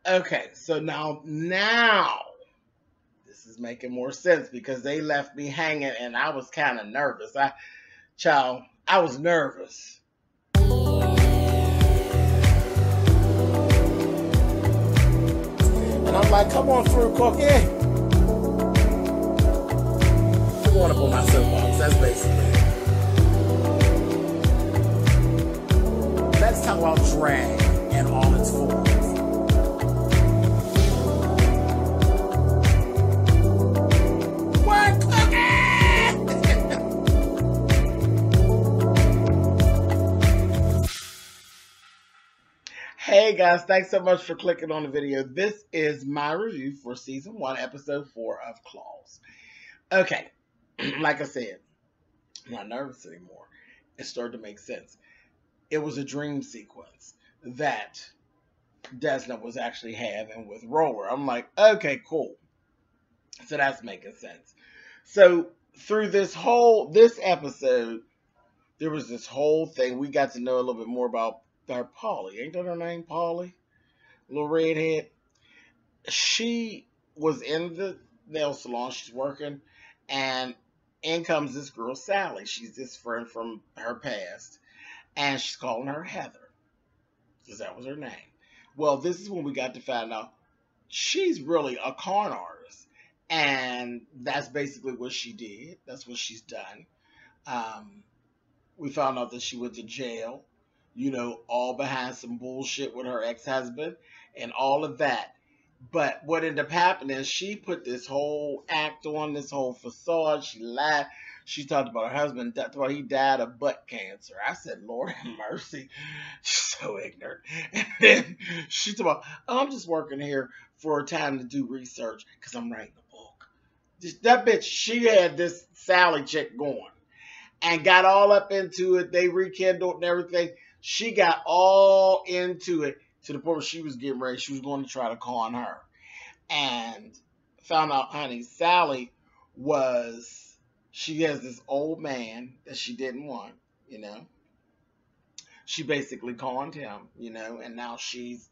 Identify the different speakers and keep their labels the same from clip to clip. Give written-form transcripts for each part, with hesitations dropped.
Speaker 1: Okay, so now this is making more sense because they left me hanging and I was kind of nervous. I was nervous. And I'm like, come on through, Cookie. I want to put my soapbox. That's basically it. Let's talk about drag and all its forms. What, Cookie? Hey guys, thanks so much for clicking on the video. This is my review for season 1, episode 4 of Claws. Okay, like I said, I'm not nervous anymore. It started to make sense. It was a dream sequence that Desna was actually having with Roller. I'm like, okay, cool. So that's making sense. So through this episode, there was this whole thing. We got to know a little bit more about our Polly. Ain't that her name, Polly? Little redhead. She was in the nail salon. She's working, and in comes this girl, Sally. She's this friend from her past, and she's calling her Heather, because that was her name. Well, this is when we got to find out she's really a con artist, and that's basically what she did. That's what she's done. We found out that she went to jail, you know, all behind some bullshit with her ex-husband and all of that. But what ended up happening is she put this whole act on, this whole facade. She lied. She talked about her husband. That's why he died of butt cancer. I said, Lord have mercy. She's so ignorant. And then she talked about, oh, I'm just working here for a time to do research because I'm writing a book. That bitch, she had this Sally chick going and got all up into it. They rekindled and everything. She got all into it to the point where she was getting ready. She was going to try to con her. And found out, honey, Sally she has this old man that she didn't want, you know. She basically conned him, you know, and now she's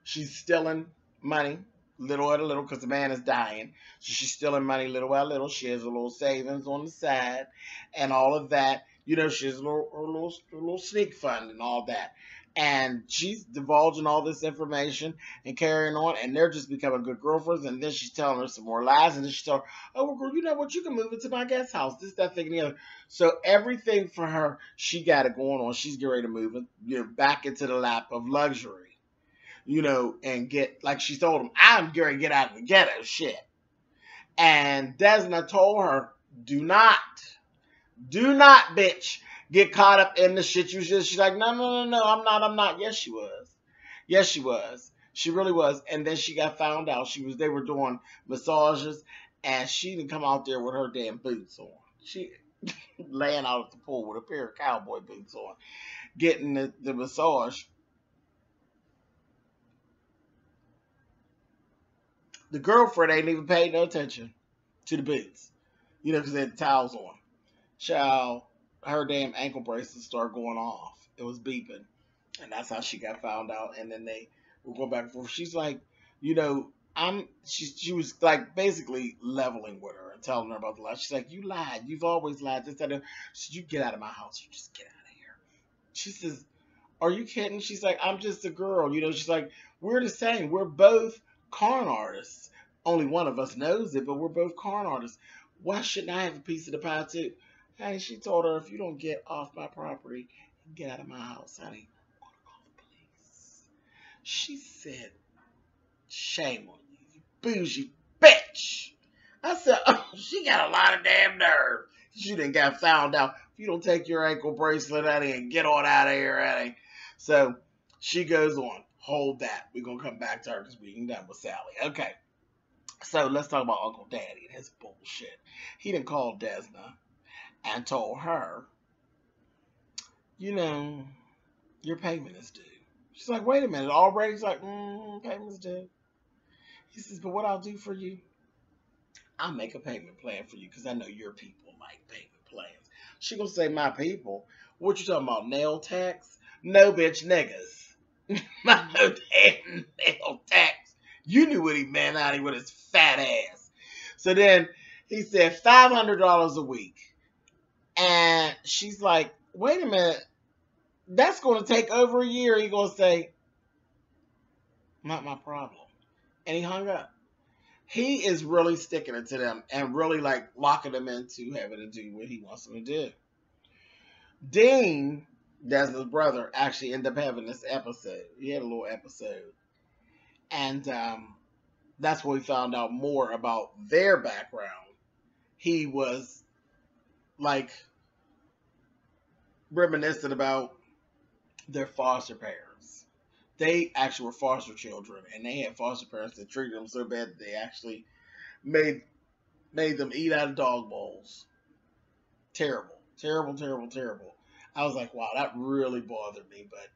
Speaker 1: stealing money little at a little because the man is dying. So she's stealing money little by little. She has a little savings on the side and all of that. You know, she has a little sneak fund and all that. And she's divulging all this information and carrying on, and they're just becoming good girlfriends. And then she's telling her some more lies, and then she's telling her, oh, well, girl, you know what? You can move into my guest house. This, that, thing, and the other. So everything for her, she got it going on. She's getting ready to move it, you know, back into the lap of luxury, you know, and get, like she told him, I'm going to get out of the ghetto shit. And Desna told her, do not, bitch, get caught up in the shit you just. She's like, no, I'm not. Yes, she was. Yes, she was. She really was. And then she got found out. They were doing massages, and she didn't come out there with her damn boots on. She laying out at the pool with a pair of cowboy boots on, getting the massage. The girlfriend ain't even paid no attention to the boots, you know, because they had the towels on. Child, her damn ankle bracelets started going off. It was beeping. And that's how she got found out. And then they were going back and forth. She's like, you know, she was like basically leveling with her and telling her about the lie. She's like, you lied. You've always lied. This, that, and so you get out of my house. You just get out of here. She says, are you kidding? She's like, I'm just a girl. You know, she's like, we're the same. We're both con artists. Only one of us knows it, but we're both con artists. Why shouldn't I have a piece of the pie too? Honey, she told her, if you don't get off my property and get out of my house, honey, I'm going to call the police. She said, shame on you, you bougie bitch. I said, oh, she got a lot of damn nerve. She done got found out. If you don't take your ankle bracelet out of here and get on out of here, honey. So she goes on, hold that. We're going to come back to her because we ain't done with Sally. Okay. So let's talk about Uncle Daddy and his bullshit. He done called Desna and told her, you know, your payment is due. She's like, wait a minute, already? He's like, payment's due. He says, but what I'll do for you, I'll make a payment plan for you because I know your people like payment plans. She gonna say, my people? What you talking about, nail tax? No, bitch, niggas. No damn nail tax. You knew what he meant, honey, with his fat ass. So then he said $500 a week. And she's like, wait a minute. That's going to take over a year. He's going to say, not my problem. And he hung up. He is really sticking it to them and really like locking them into having to do what he wants them to do. Dean, Desmond's brother, actually ended up having this episode. He had a little episode. And that's where we found out more about their background. He was like reminiscent about their foster parents. They actually were foster children, and they had foster parents that treated them so bad that they actually made them eat out of dog bowls. Terrible, terrible, terrible, terrible. I was like, wow, that really bothered me. But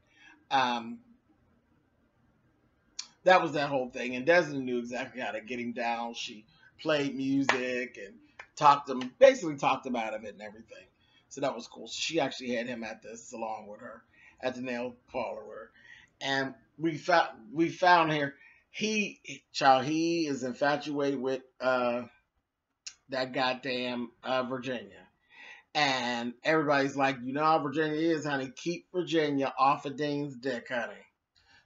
Speaker 1: that was that whole thing. And Desmond knew exactly how to get him down. She played music and basically talked him out of it and everything. So that was cool. So she actually had him at the salon with her, at the nail parlor with her. And we found here, he is infatuated with that goddamn Virginia. And everybody's like, you know how Virginia is, honey. Keep Virginia off of Dean's dick, honey.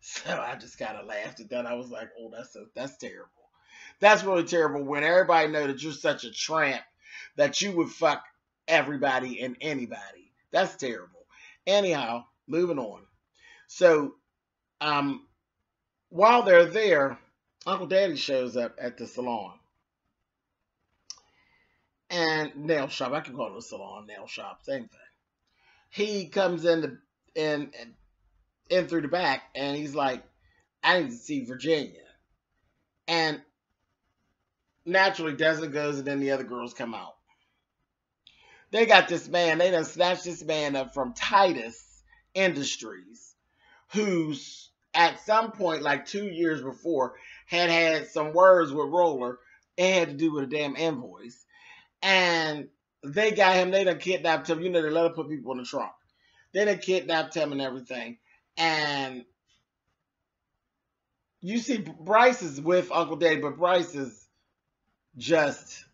Speaker 1: So I just kind of laughed at that. I was like, oh, that's terrible. That's really terrible when everybody knows that you're such a tramp that you would fuck everybody and anybody. That's terrible. Anyhow, moving on. So, while they're there, Uncle Daddy shows up at the salon. And nail shop. I can call it a salon, nail shop, same thing. He comes in through the back, and he's like, I need to see Virginia. And naturally, Desmond goes, and then the other girls come out. They got this man. They done snatched this man up from Titus Industries, who's at some point, like 2 years before, had some words with Roller. It had to do with a damn invoice. And they got him. They done kidnapped him. You know, they let him put people in the trunk. They done kidnapped him and everything. And you see Bryce is with Uncle Daddy, but Bryce is just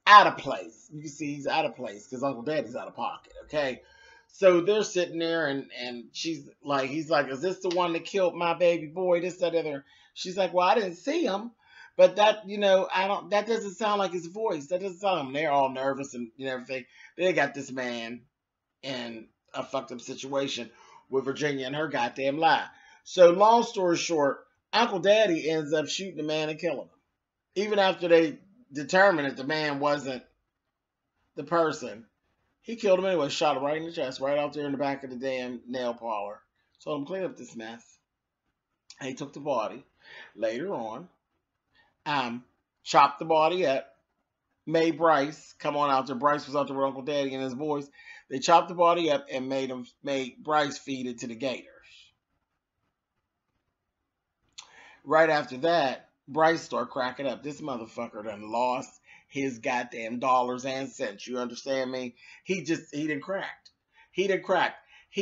Speaker 1: out of place. You can see he's out of place because Uncle Daddy's out of pocket, okay? So they're sitting there, and he's like, is this the one that killed my baby boy? This, that, other. She's like, well, I didn't see him, but that, that doesn't sound like his voice. That doesn't sound him. They're all nervous and everything. They got this man in a fucked up situation with Virginia and her goddamn lie. So long story short, Uncle Daddy ends up shooting the man and killing him. Even after they determined that the man wasn't the person, he killed him anyway, shot him right in the chest, right out there in the back of the damn nail parlor. Told him, clean up this mess. And he took the body later on, chopped the body up, made Bryce come on out there. Bryce was out there with Uncle Daddy and his boys. They chopped the body up and made Bryce feed it to the gators. Right after that, Bryce started cracking up. This motherfucker done lost his goddamn dollars and cents. You understand me? He done cracked. He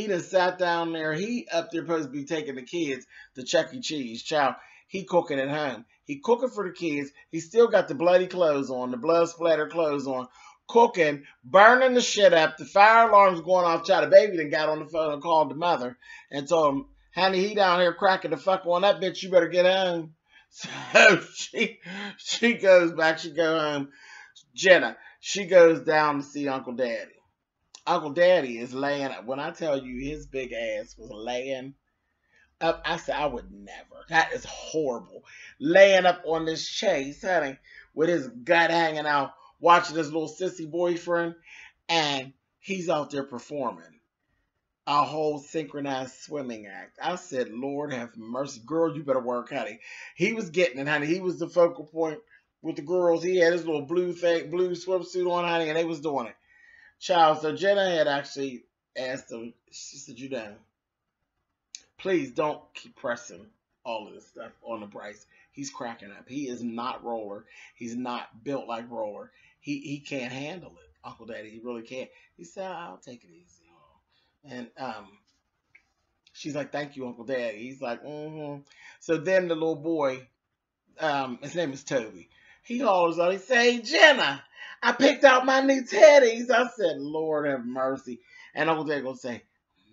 Speaker 1: done sat down there. He up there supposed to be taking the kids to Chuck E. Cheese. Child, he cooking at home. He cooking for the kids. He still got the bloody clothes on, the blood splatter clothes on. Cooking, burning the shit up. The fire alarm's going off. Child, the baby done got on the phone and called the mother and told him, honey, he down here cracking the fuck on that bitch. You better get home. So she goes back. She go home. Jenna, she goes down to see Uncle Daddy. Uncle Daddy is laying up. When I tell you his big ass was laying up, I said, I would never. That is horrible. Laying up on this chase, honey, with his gut hanging out, watching his little sissy boyfriend, and he's out there performing a whole synchronized swimming act. I said, Lord have mercy. Girl, you better work, honey. He was getting it, honey. He was the focal point with the girls. He had his little blue swimsuit on, honey, and they was doing it. Child, so Jenna had actually asked him, she said, you know, please don't keep pressing all of this stuff on the Bryce. He's cracking up. He is not Roller. He's not built like Roller. He can't handle it, Uncle Daddy. He really can't. He said, I'll take it easy. And She's like, thank you, Uncle Daddy. He's like, mm-hmm. So then the little boy, his name is Toby. He hollers out, he say, hey, Jenna, I picked out my new teddies. I said, Lord have mercy. And Uncle Daddy gonna say,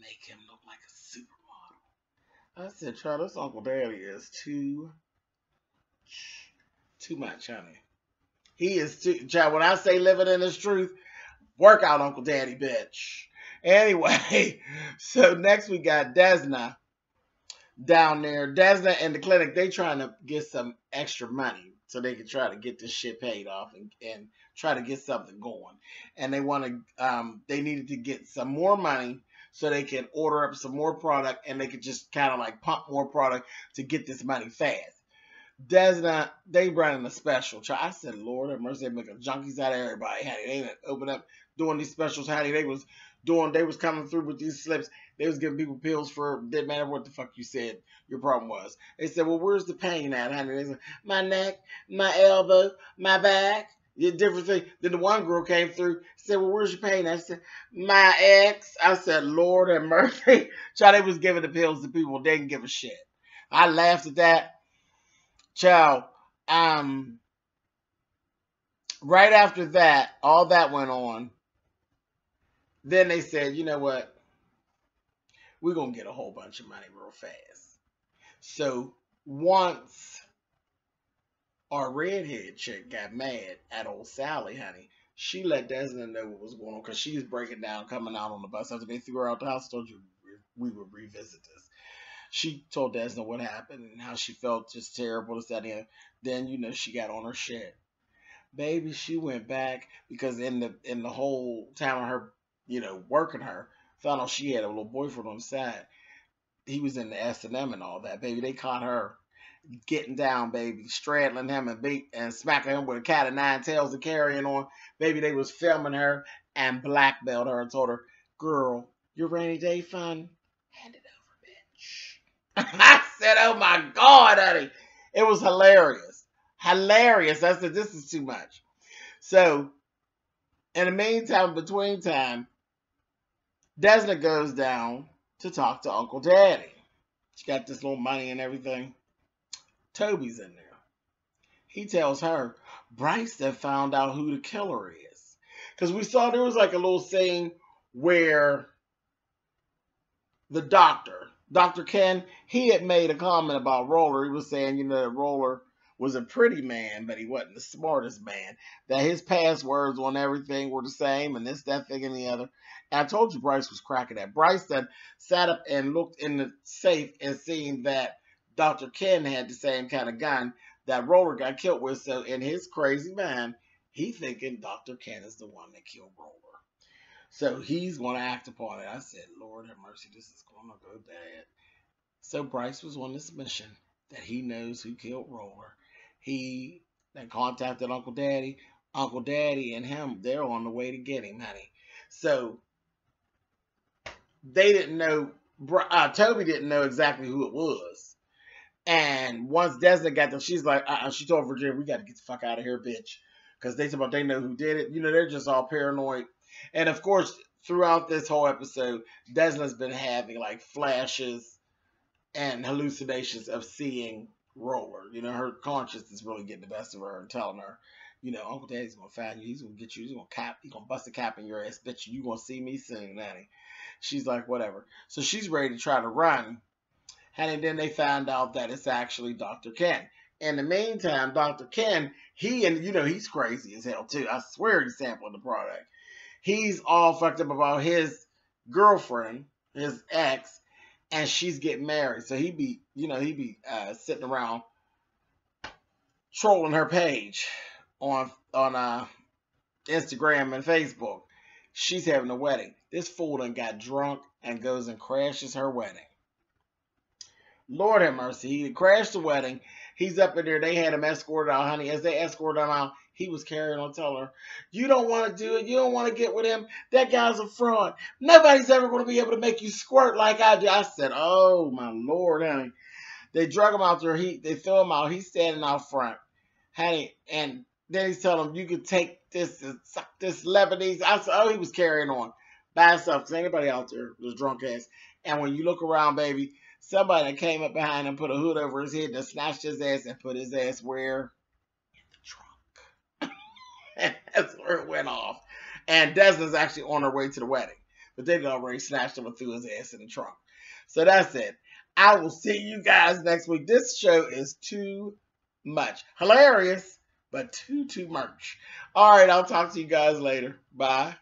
Speaker 1: make him look like a supermodel. I said, child, this Uncle Daddy is too much, honey. He is too, child, when I say living in his truth, work out, Uncle Daddy, bitch. Anyway, so next we got Desna down there. Desna and the clinic, they trying to get some extra money so they can try to get this shit paid off and try to get something going. And they want to, they needed to get some more money so they can order up some more product and they could just kind of like pump more product to get this money fast. Desna, they running a special. I said, Lord have mercy, they making junkies out of everybody. Honey, they didn't open up doing these specials. Honey, they was coming through with these slips. They was giving people pills for, didn't matter what the fuck you said your problem was. They said, well, where's the pain at, honey? They said, my neck, my elbow, my back. Different thing. Then the one girl came through, said, well, where's your pain? I said, my ex. I said, Lord have mercy. Child, they was giving the pills to people. They didn't give a shit. I laughed at that. Child, right after that, all that went on. Then they said, you know what? We're going to get a whole bunch of money real fast. So once our redhead chick got mad at old Sally, honey, she let Desmond know what was going on because she was breaking down, coming out on the bus. After they threw her out the house, I told you we would revisit this. She told Desna what happened and how she felt just terrible. This, that, and the other. Then, you know, she got on her shit. Baby, she went back because in the whole time of her, you know, working her, found out she had a little boyfriend on the side. He was in the S&M and all that. Baby, they caught her getting down, baby, straddling him and smacking him with a cat of nine tails and carrying on. Baby, they was filming her and blackmailed her and told her, girl, your rainy day fund, hand it over, bitch. I said, oh my God, honey. It was hilarious. Hilarious. I said, this is too much. So, in the meantime, between time, Desna goes down to talk to Uncle Daddy. She got this little money and everything. Toby's in there. He tells her, Bryce that found out who the killer is. Because we saw there was like a little scene where the doctor, Dr. Ken, he had made a comment about Roller. He was saying, you know, that Roller was a pretty man, but he wasn't the smartest man. That his passwords on everything were the same, and this, that, thing, and the other. And I told you Bryce was cracking that. Bryce then sat up and looked in the safe and seen that Dr. Ken had the same kind of gun that Roller got killed with. So in his crazy mind, he thinking Dr. Ken is the one that killed Roller. So he's going to act upon it. I said, Lord have mercy, this is going to go bad. So Bryce was on this mission that he knows who killed Roller. He then contacted Uncle Daddy. Uncle Daddy and him, they're on the way to get him, honey. So they didn't know, Toby didn't know exactly who it was. And once Desna got them, she's like, she told Virginia, we got to get the fuck out of here, bitch. Because they talk about they know who did it. You know, they're just all paranoid. And of course, throughout this whole episode, Desna's been having like flashes and hallucinations of seeing Roller. You know, her conscience is really getting the best of her and telling her, you know, Uncle Daddy's going to find you. He's going to get you. He's going to bust a cap in your ass. Bitch, you going to see me soon, honey. She's like, whatever. So she's ready to try to run. And then they found out that it's actually Dr. Ken. In the meantime, Dr. Ken, he's crazy as hell too. I swear he's sampling the product. He's all fucked up about his girlfriend, his ex, and she's getting married. So he be sitting around trolling her page on Instagram and Facebook. She's having a wedding. This fool done got drunk and goes and crashes her wedding. Lord have mercy. He crashed the wedding. He's up in there. They had him escorted out, honey. As they escorted him out, he was carrying on telling her, you don't want to do it. You don't want to get with him. That guy's a fraud. Nobody's ever going to be able to make you squirt like I do. I said, oh, my Lord, honey. They drug him out there. They threw him out. He's standing out front, honey. And then he's telling him, you could take this and suck this Lebanese. I said, oh, he was carrying on by himself because anybody out there was drunk ass. And when you look around, baby, somebody came up behind him, put a hood over his head, and snatched his ass and put his ass where? In the trunk. And that's where it went off. And Desna's actually on her way to the wedding. But they'd already snatched him and threw his ass in the trunk. So that's it. I will see you guys next week. This show is too much. Hilarious, but too much. All right, I'll talk to you guys later. Bye.